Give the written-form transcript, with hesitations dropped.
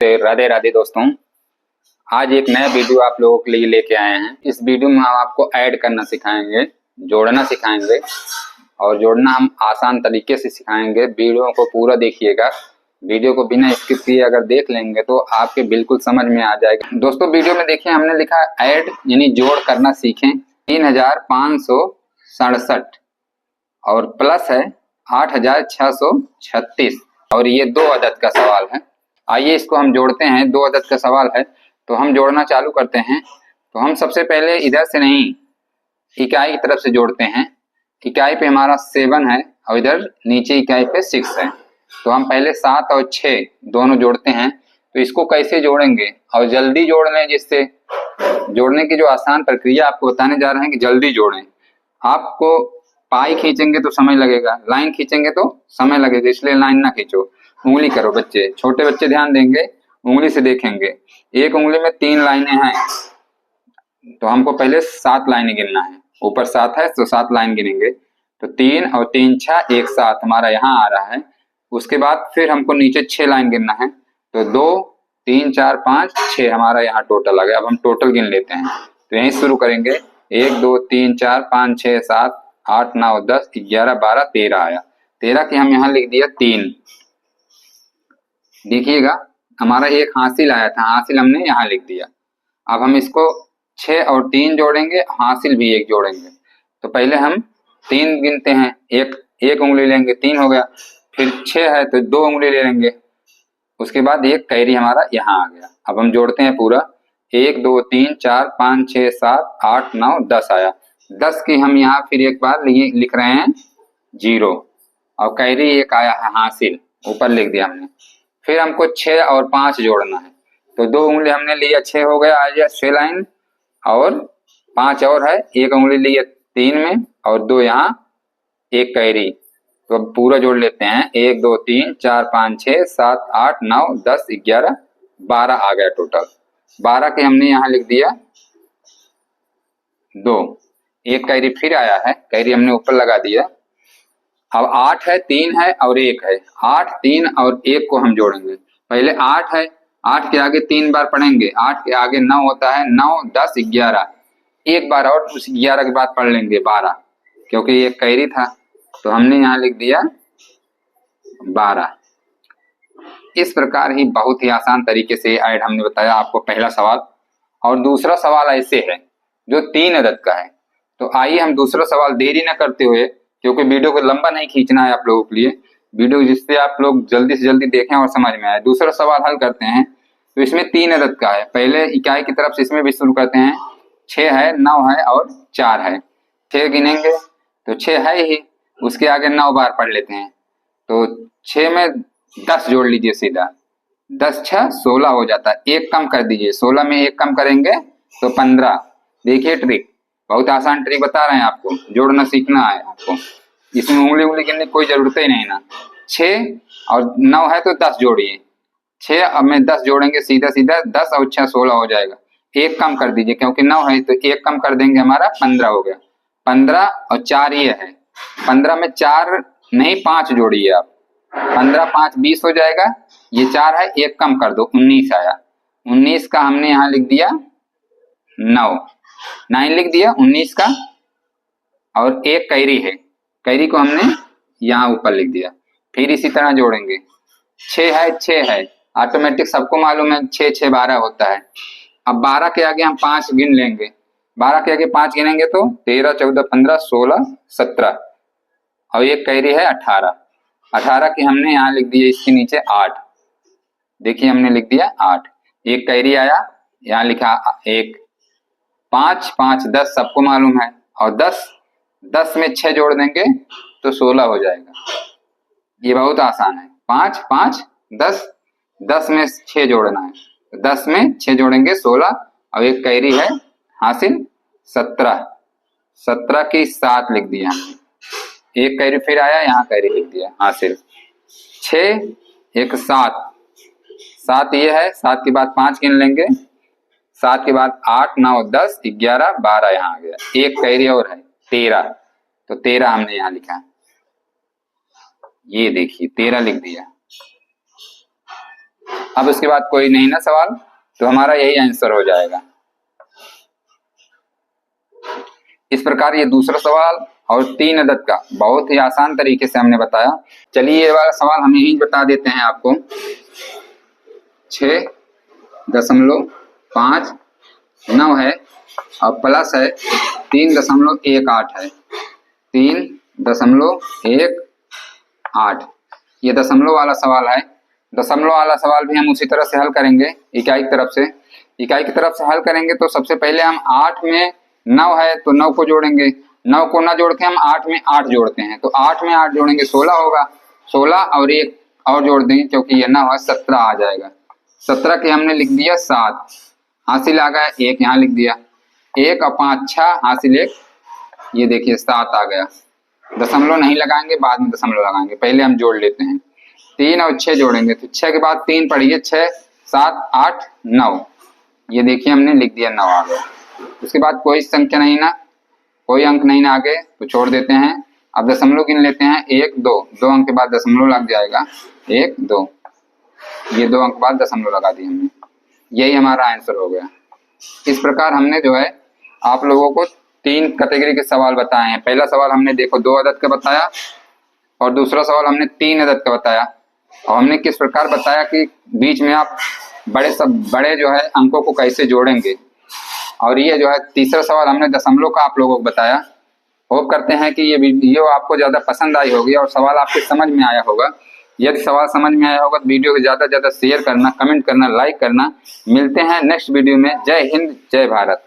राधे राधे दोस्तों। आज एक नया वीडियो आप लोगों के लिए लेके आए हैं। इस वीडियो में हम आपको ऐड करना सिखाएंगे, जोड़ना सिखाएंगे और जोड़ना हम आसान तरीके से सिखाएंगे। वीडियो को पूरा देखिएगा। वीडियो को बिना स्किप किए अगर देख लेंगे तो आपके बिल्कुल समझ में आ जाएगा। दोस्तों वीडियो में देखिए हमने लिखा ऐड यानी जोड़ करना सीखें 3567 और प्लस है 8636 और ये 2 अदद का सवाल है। आइए इसको हम जोड़ते हैं। 2 अदद का सवाल है तो हम जोड़ना चालू करते हैं। तो हम सबसे पहले इधर से नहीं इकाई की तरफ से जोड़ते हैं। इकाई पे हमारा 7 है और इधर नीचे इकाई पे 6 है। तो हम पहले 7 और 6 दोनों जोड़ते हैं। तो इसको कैसे जोड़ेंगे और जल्दी जोड़ लें, जिससे जोड़ने की जो आसान प्रक्रिया आपको बताने जा रहे हैं कि जल्दी जोड़ें। आपको पाई खींचेंगे तो समय लगेगा, लाइन खींचेंगे तो समय लगेगा, इसलिए लाइन ना खींचो, उंगली करो। बच्चे, छोटे बच्चे ध्यान देंगे, उंगली से देखेंगे। एक उंगली में 3 लाइनें हैं तो हमको पहले 7 लाइनें गिनना है। ऊपर 7 है तो 7 लाइन गिनेंगे। तो 3 और 3 6 1 7 हमारा यहाँ आ रहा है। उसके बाद फिर हमको नीचे 6 लाइन गिनना है। तो 2 3 4 5 6 हमारा यहाँ टोटल आ गया। अब हम टोटल गिन लेते हैं। तो यहीं शुरू करेंगे। 1 2 3 4 5 6 7 8 9 10 11 12 13 आया। 13 की हम यहाँ लिख दिया 3। देखिएगा हमारा एक हासिल आया था, हासिल हमने यहाँ लिख दिया। अब हम इसको 6 और 3 जोड़ेंगे, हासिल भी 1 जोड़ेंगे। तो पहले हम 3 गिनते हैं, एक उंगली लेंगे, 3 हो गया। फिर 6 है तो 2 उंगली ले लेंगे। उसके बाद एक कैरी हमारा यहाँ आ गया। अब हम जोड़ते हैं पूरा। 1 2 3 4 5 6 7 8 9 10 आया। 10 की हम यहाँ फिर एक बार लिख रहे हैं 0 और कैरी 1 आया है, हासिल ऊपर लिख दिया हमने। फिर हमको 6 और 5 जोड़ना है। तो 2 उंगली हमने लिया, 6 हो गया, आ गया 6 लाइन और 5 और है, 1 उंगली लिया 3 में और 2 यहाँ एक कैरी। तो अब पूरा जोड़ लेते हैं। 1 2 3 4 5 6 7 8 9 10 11 12 आ गया टोटल। 12 के हमने यहाँ लिख दिया 2। एक कैरी फिर आया है, कैरी हमने ऊपर लगा दिया। अब 8 है, 3 है और 1 है। 8 3 और 1 को हम जोड़ेंगे। पहले 8 है, 8 के आगे 3 बार पढ़ेंगे। 8 के आगे 9 होता है, 9 10 11 एक बार और उस 11 के बाद पढ़ लेंगे 12, क्योंकि ये कैरी था। तो हमने यहाँ लिख दिया 12। इस प्रकार ही बहुत ही आसान तरीके से ऐड हमने बताया आपको पहला सवाल। और दूसरा सवाल ऐसे है जो 3 अदद का है। तो आइए हम दूसरा सवाल देरी न करते हुए, क्योंकि वीडियो को लंबा नहीं खींचना है आप लोगों के लिए, वीडियो जिससे आप लोग जल्दी से जल्दी देखें और समझ में आए। दूसरा सवाल हल करते हैं। तो इसमें 3 अदद का है। पहले इकाई की तरफ से इसमें भी शुरू करते हैं। 6 है, 9 है और 4 है। 6 गिनेंगे तो 6 है ही, उसके आगे 9 बार पढ़ लेते हैं। तो 6 में 10 जोड़ लीजिए सीधा, 10 6 16 हो जाता है। 1 कम कर दीजिए, 16 में 1 कम करेंगे तो 15। देखिए ट्रिक, बहुत आसान ट्रिक बता रहे हैं आपको, जोड़ना सीखना है आपको। इसमें उंगली गिनने की कोई जरूरत ही नहीं ना। 6 और 9 है तो 10 जोड़िए। 6 अब में 10 जोड़ेंगे सीधा सीधा, 10 और 6 16 हो जाएगा। 1 कम कर दीजिए, क्योंकि 9 है तो 1 कम कर देंगे, हमारा 15 हो गया। 15 और 4 ये है। 15 में 4 नहीं 5 जोड़िए आप। 15 5 20 हो जाएगा। ये 4 है, 1 कम कर दो, 19 आया। 19 का हमने यहाँ लिख दिया 9 लिख दिया 19 का। और एक कैरी है, कैरी को हमने यहाँ ऊपर लिख दिया। फिर इसी तरह जोड़ेंगे। 6 है, ऑटोमेटिक सबको मालूम है 6 6 12 होता है। अब 12 के आगे हम 5 गिन लेंगे। 12 के आगे 5 गिनेंगे तो 13 14 15 16 17 और एक कैरी है 18। 18 की हमने यहाँ लिख दिया इसके नीचे 8। देखिए हमने लिख दिया 8। एक कैरी आया, यहाँ लिखा 1। 5 5 10 सबको मालूम है। और 10 में 6 जोड़ देंगे तो 16 हो जाएगा। ये बहुत आसान है। 5 5 10, 10 में 6 जोड़ना है। 10 में 6 जोड़ेंगे 16 और एक कैरी है हासिल 17। 17 की 7 लिख दिया। एक कैरी फिर आया, यहाँ कैरी लिख दिया हासिल 6 1 7। 7 ये है, 7 के बाद 5 गिन लेंगे। 7 के बाद 8 9 10 11 12 यहाँ आ गया। एक कैरी और है 13। तो 13 हमने यहाँ लिखा, ये देखिए 13 लिख दिया। अब उसके बाद कोई नहीं ना सवाल, तो हमारा यही आंसर हो जाएगा। इस प्रकार ये दूसरा सवाल और 3 अदद का बहुत ही आसान तरीके से हमने बताया। चलिए ये वाला सवाल हम यही बता देते हैं आपको। 6.59 है और प्लस है 3.18 है, 3.18। ये दशमलव वाला सवाल है। दशमलव वाला सवाल भी हम उसी तरह से हल करेंगे, इकाई की तरफ से। इकाई की तरफ से हल करेंगे तो सबसे पहले हम 8 में 9 है तो 9 को जोड़ेंगे, 9 को ना जोड़ के हम 8 में 8 जोड़ते हैं, तो 8 में 8 जोड़ेंगे 16 होगा, 16 और 1 और जोड़ देंगे क्योंकि ये 9 है, 17 आ जाएगा। 17 के हमने लिख दिया 7, हासिल आ गया 1, यहाँ लिख दिया 1 और 5 6, हासिल 1, ये देखिए 7 आ गया। दशमलव नहीं लगाएंगे, बाद में दशमलव लगाएंगे, पहले हम जोड़ लेते हैं। 3 और 6 जोड़ेंगे तो 6 के बाद 3 पढ़िए, 6 7 8 9, ये देखिए हमने लिख दिया 9 आ गया। उसके बाद कोई संख्या नहीं ना, कोई अंक नहीं ना आगे, तो छोड़ देते हैं। अब दशमलव गिन लेते हैं, 1 2, 2 अंक के बाद दशमलव लग जाएगा, 1 2, ये 2 अंक बाद दशमलव लगा दिए हमने, यही हमारा आंसर हो गया। इस प्रकार हमने जो है आप लोगों को 3 कैटेगरी के सवाल बताए हैं। पहला सवाल हमने देखो 2 अदद का बताया और दूसरा सवाल हमने 3 अदद का बताया, और हमने किस प्रकार बताया कि बीच में आप बड़े जो है अंकों को कैसे जोड़ेंगे। और ये जो है तीसरा सवाल हमने दशमलव का आप लोगों को बताया। होप करते हैं कि ये वीडियो आपको ज़्यादा पसंद आई होगी और सवाल आपके समझ में आया होगा। यदि सवाल समझ में आया होगा तो वीडियो को ज़्यादा से ज़्यादा शेयर करना, कमेंट करना, लाइक करना। मिलते हैं नेक्स्ट वीडियो में। जय हिंद, जय भारत।